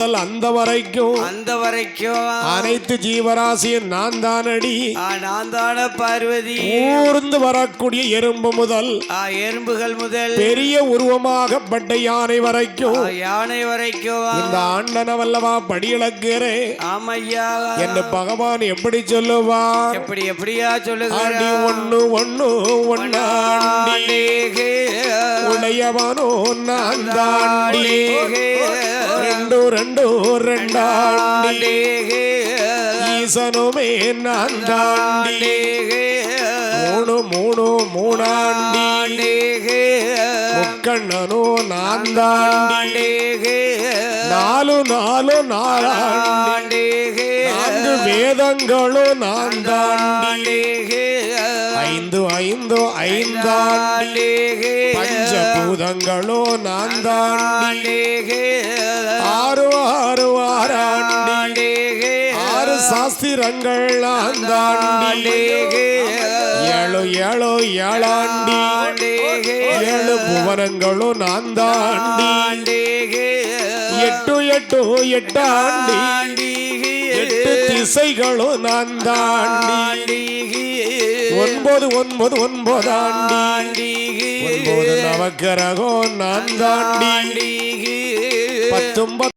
அந்த வரைக்கும் அனைத்து ஜீவராசியும் நான் தானடி. நான் தான பார்வதி. ஊர்ந்து வரக்கூடிய எறும்பு முதல் எறும்புகள் முதல் பெரிய உருவமாகப்பட்ட யானை வரைக்கும் இந்த ஆண்டனவல்லவா படியிழக்கிறே. ஆமையா, என்ன பகவான் எப்படி சொல்லுவா? எப்படியா சொல்லுகிறார்? ஒண்ணு ஒண்ணு ஒன்னாண்டி உடையவனோ நான் தாண்டி. ரெண்டு ரெண்டு ரெண்டாண்டி ஈசனுமே நான் தாண்டி. மூணு மூணு மூணாண்டி முக்கண்ணனோ நான் தாண்டி. நாலு நாலு நாலாண்டி நான்கு வேதங்களும் நான் தாண்டி. ஐந்து ஐந்து ஐந்தாண்டி பஞ்சபூதங்களோ நான் தாண்டி. ஆறு ஆறு ஆறாண்டி ஆறு சாஸ்திரங்கள் நான் தாண்டி. ஏழு ஏழு ஏழாண்டி ஏழு புவனங்களும் நான் தாண்டி. எட்டு எட்டு எட்டாண்டி எட்டு திசைகளும் நான் தாண்டி. ஒன்பது ஒன்பது ஒன்பதாண்டி ஒன்பது நவக்கிரகம் நான் தாண்டி. 19